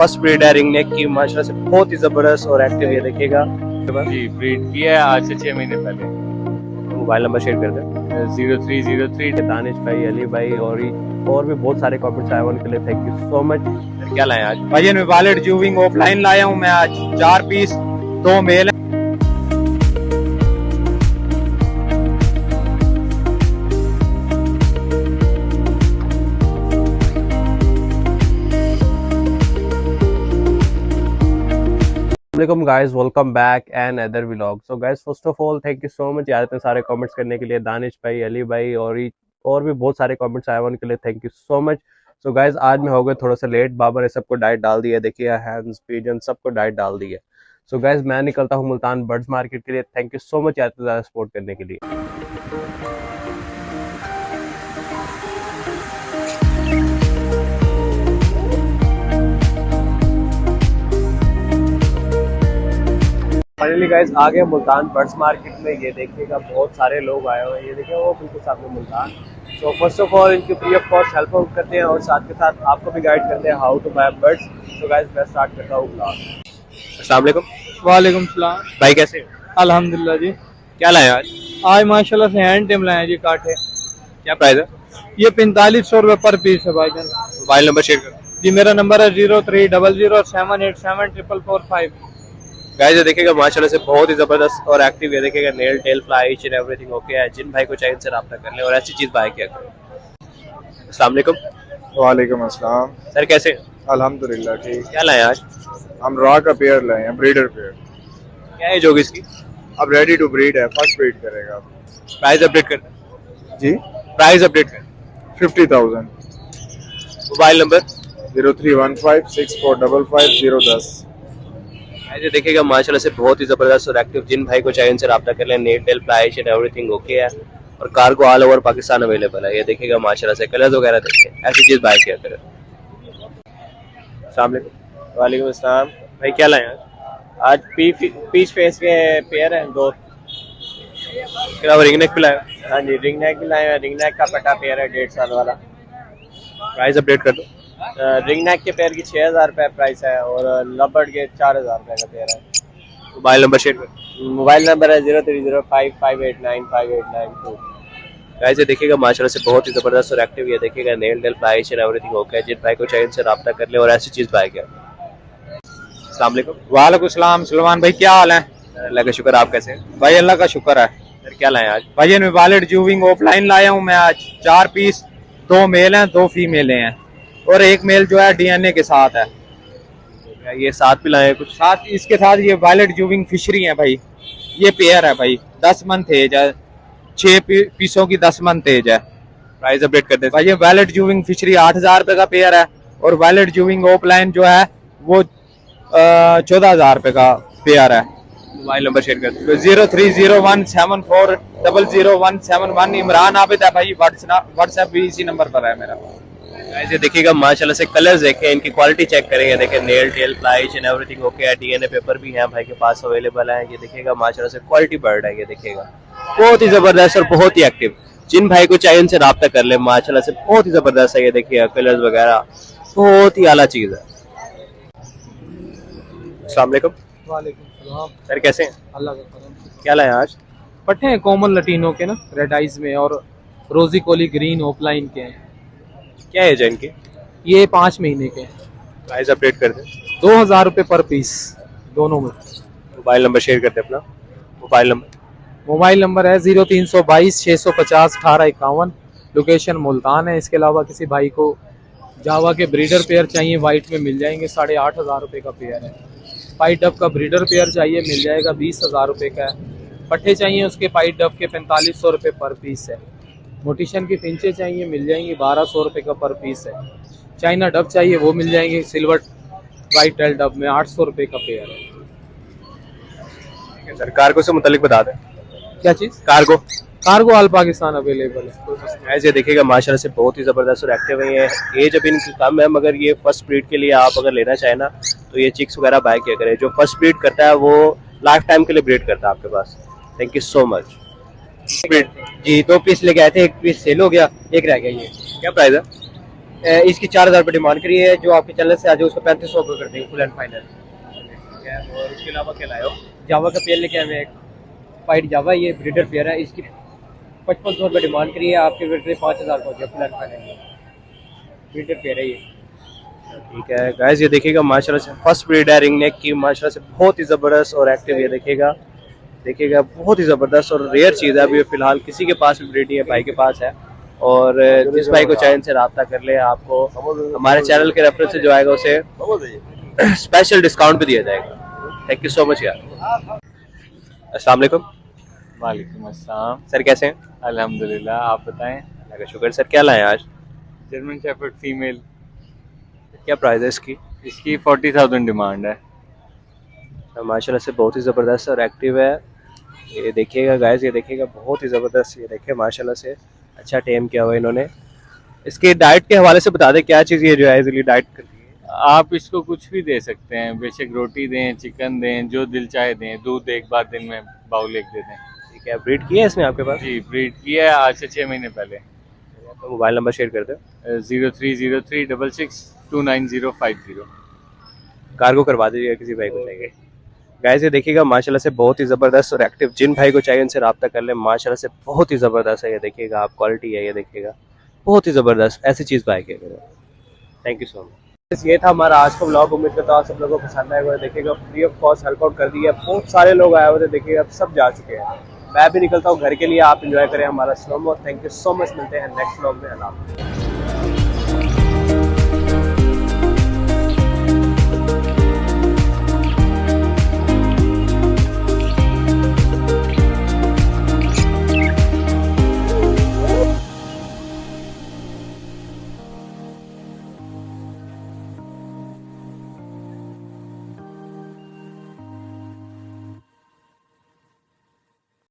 First breed है ring neck की, माशाल्लाह से बहुत ही जबरदस्त और एक्टिव, ये देखिएगा। जी ब्रीड किया है आज से 6 महीने पहले। मोबाइल नंबर शेयर कर दें। 0303 दानिश भाई, अली भाई और भी बहुत सारे कमेंट्स आए उनके लिए थैंक यू सो मच। क्या लाए आज? भाई मैं वॉलेट जूविंग ऑफलाइन लाया हूँ मैं आज 4 पीस, 2 मेल है। Assalamualaikum guys, welcome back and another vlog. So guys, first of all thank you so much यार इतने सारे कमेंट्स करने के लिए। दानिश भाई, अली भाई और भी बहुत सारे कमेंट्स आए उनके लिए thank you so much. So guys आज मैं हो गया थोड़ा सा लेट, बाबर ने सबको डाइट डाल दिया, देखिए हैंड्स पिजन सबको डाइट डाल दी है। सो गाइज मैं निकलता हूँ मुल्तान बर्ड्स मार्केट के लिए। थैंक यू सो मच यार इतना ज़्यादा सपोर्ट करने के लिए। फाइनली गाइस आ गए मुल्तान बर्ड्स मार्केट में। ये देखिएगा बहुत सारे लोग आए हुए हैं, ये देखिए वो बिल्कुल सामने Multan. So first of all इनकी फ्री ऑफ कॉस्ट हेल्प करते हैं और साथ के साथ आपको भी गाइड करते हैं how to buy birds. So guys मैं स्टार्ट करता हूँ ब्लॉग। अस्सलाम वालेकुम। वालेकुम सलाम भाई, कैसे हैं? अल्हम्दुलिल्लाह जी। क्या लाए आज? आज माशाल्लाह से हैंड टेम लाए जी, काटे। क्या प्राइस है? ये 4500 रुपये पर पीस है भाईजान। मोबाइल नंबर शेयर करो। जी मेरा नंबर है 0300787445। गाइस ये देखिएगा माशाल्लाह से बहुत ही जबरदस्त और एक्टिव, ये देखिएगा nail tail fly each and everything okay है। जिन भाई को चाहिए इनसे रब्ता कर ले और ऐसी चीज बाय किया करें। अस्सलाम वालेकुम। वालेकुम अस्सलाम। सर कैसे हैं? अल्हम्दुलिल्लाह ठीक। क्या लाए आज? हम रॉ का पेयर लाए हैं, ब्रीडर पेयर। क्या एज होगी इसकी? अब रेडी टू ब्रीड है, फर्स्ट ब्रीड करेगा। प्राइस अपडेट कर दें। जी प्राइस अपडेट कर। 50,000। Mobile number 0315645510। ऐसे देखिएगा माशाल्लाह से बहुत ही जबरदस्त और एक्टिव। जिन भाई को चाहिए इनसे रब्ता कर लें। Nail tail fly and everything okay है और cargo all over Pakistan available है। ये देखिएगा माशाल्लाह से कलर्स वगैरह देखिए, ऐसी चीज बाय किया करें। अस्सलाम वालेकुम। वालेकुम अस्सलाम। भाई क्या लाए आज? आज पीच फेस के पेयर हैं 2। क्या रिंग नेक पे लाए? हाँ जी रिंग नेक भी लाए हैं। रिंग नेक का पटा पेयर है 1.5 साल वाला। प्राइस अपडेट कर दो। रिंग नेक के पेयर की 6000 रुपये प्राइस है और लबर्ड के 4000 रुपये का पेयर है। मोबाइल नंबर शेयर कर। मोबाइल नंबर है 030558958992। गाइस ये देखिएगा माशाल्लाह से बहुत ही जबरदस्त और एक्टिव, ये देखिएगा nail tail fly and everything okay है। जिन भाई को चाहिए इनसे रब्ता कर ले और ऐसी चीज बाय किया। अस्सलाम वालेकुम। वालेकुम सलाम सलमान भाई, क्या हाल है? अल्लाह का शुक्र, आप कैसे हैं? भाई अल्लाह का शुक्र है। सर क्या लाए आज? भाई मैं वॉलेट जूविंग ऑफलाइन लाया हूँ मैं आज 4 पीस, 2 मेल हैं 2 फीमेल हैं और एक मेल जो है डीएनए के साथ है। ये साथ भी लाए कुछ? साथ इसके साथ ये वॉलेट जूविंग फिशरी है भाई। ये पेयर है भाई, 10 मंथ एज है, 6 पीसों की 10 मंथ एज है। प्राइस अपडेट कर दे भाई ये वॉलेट जूविंग फिशरी 8000 रुपये का पेयर है और वॉलेट जूविंग ऑफलाइन जो है वो 14,000 रुपये का पेयर है। मोबाइल नंबर शेयर कर दो। 030174000171। इमरान आबिद है भाई, व्हाट्सएप भी इसी नंबर पर है मेरा। ऐसे देखिएगा माशाल्लाह से कलर्स देखें, इनकी क्वालिटी चेक करेंगे। देखें nail tail fly and everything okay है। डीएनए पेपर भी है भाई के पास अवेलेबल है। ये देखिएगा माशाल्लाह से क्वालिटी बर्ड है। ये देखिएगा बहुत ही जबरदस्त और बहुत ही एक्टिव। जिन भाई को चाहिए उनसे रब्ता कर ले, माशाल्लाह से बहुत ही जबरदस्त है। ये देखिए कलर्स वगैरह बहुत ही आला चीज है। अस्सलाम वालेकुम। वालेकुम सलाम। सर कैसे हैं? अल्लाह का करम। क्या लाए आज? पट्टे हैं कॉमन लटीनों के ना, रेड आइज में और रोजी कोली ग्रीन ऑफलाइन के हैं। क्या एज है इनकी? ये 5 महीने के हैं। प्राइस अपडेट कर दे। 2000 रुपये पर पीस दोनों में। मोबाइल नंबर शेयर करते अपना। मोबाइल नंबर है 0322 650 1851। लोकेशन मुल्तान है। इसके अलावा किसी भाई को जावा के ब्रीडर पेयर चाहिए वाइट में मिल जाएंगे, 8500 रुपये का पेयर है। पाइट डब का ब्रीडर पेयर चाहिए मिल जाएगा, 20,000 रुपये का है। पट्टे चाहिए उसके पाइट डब के 4500 रुपये पर पीस है। मोटिशन की फिंचे चाहिए मिल जाएंगी, 1200 रुपये का पर पीस है। चाइना डब चाहिए वो मिल जाएंगे सिल्वर वाइट टेल डब में, 800 रुपये का पेयर है। सर कार्गो से मुतालिक बता दें। क्या चीज़? कार्गो ऑल पाकिस्तान अवेलेबल है। ऐसे देखिएगा माशाल्लाह से बहुत ही जबरदस्त और एक्टिव है। ये एज अभी इनकी कम है मगर ये फर्स्ट ब्रीड के लिए आप अगर लेना चाहें ना तो ये चिक्स वगैरह बाय किया करें। जो फर्स्ट ब्रीड करता है वो लाइफ टाइम के लिए ब्रीड करता है आपके पास। Thank you so much. जी 2 पीस लेके आए थे, 1 पीस सेल हो गया, 1 रह गया। ये क्या प्राइस है? इसकी 4,000 रुपये डिमांड करी है। जो आपके चैनल से आ जाए उसको 3500 रुपये कर देंगे फुल एंड फाइनल। और उसके अलावा क्या लाए हो? जावा का पेयर लेके आए हैं एक वाइट जावा, ये ब्रीडर पेयर है। इसकी 5500 रुपये डिमांड करी है, आपके रेट में 5000 का हो गया full and final. Breeder pair है ये। ठीक है गाइस, ये देखिएगा माशाल्लाह से फर्स्ट ब्रीड है रिंग नेक की, माशाल्लाह से बहुत ही ज़बरदस्त और एक्टिव। ये देखिएगा बहुत ही ज़बरदस्त और रेयर चीज़ है। अभी फ़िलहाल किसी के पास भी ब्रीड नहीं है, भाई के पास है। और जिस भाई को चाहे इनसे रब्ता कर ले, आपको हमारे चैनल के रेफरेंस से जो आएगा उसे स्पेशल डिस्काउंट भी दिया जाएगा। थैंक यू सो मच यार। अस्सलाम वालेकुम। वालेकुम अस्सलाम। सर कैसे हैं? अल्हम्दुलिल्लाह, आप बताएं। अल्लाह का शुक्र। सर क्या लाए हैं आज? जर्मन शेफर्ड फीमेल, क्या प्राइस है इसकी? इसकी 40,000 डिमांड है। माशाल्लाह से बहुत ही ज़बरदस्त और एक्टिव है। ये देखिएगा गाइस, ये देखिएगा बहुत ही ज़बरदस्त। ये देखिए माशाल्लाह से अच्छा टेम किया हुआ इन्होंने। इसके डाइट के हवाले से बता दें, क्या चीज़ ये जो है इजीली डाइट करती है? आप इसको कुछ भी दे सकते हैं, बेशक रोटी दें, चिकन दें, जो दिल चाहे दें। दूध एक बार दिन में बाउल एक दे दें। ठीक है, ब्रीड की है इसमें आपके पास? जी, ब्रीड किया है आज से 6 महीने पहले। तो मोबाइल नंबर शेयर कर दो। 030366295050। कार्गो करवा दीजिएगा किसी भाई को चाहिए। गाइस ये देखिएगा माशाल्लाह से बहुत ही ज़बरदस्त और एक्टिव। जिन भाई को चाहिए उनसे रब्ता कर ले, माशाल्लाह से बहुत ही ज़बरदस्त है। ये देखिएगा आप क्वालिटी है, ये देखिएगा बहुत ही ज़बरदस्त। ऐसी चीज़ बाय किया करो। Thank you so much. ये था हमारा आज का व्लॉग। उम्मीद करता हूँ आप सब लोगों को पसंद आएगा। देखिएगा free of cost help out कर दिया, बहुत सारे लोग आए हुए थे। देखिएगा सब जा चुके हैं। मैं भी निकलता हूँ घर के लिए। आप इंजॉय करें हमारा slow. Thank you so much. मिलते हैं नेक्स्ट व्लॉग में। अल्लाह हाफ़िज़।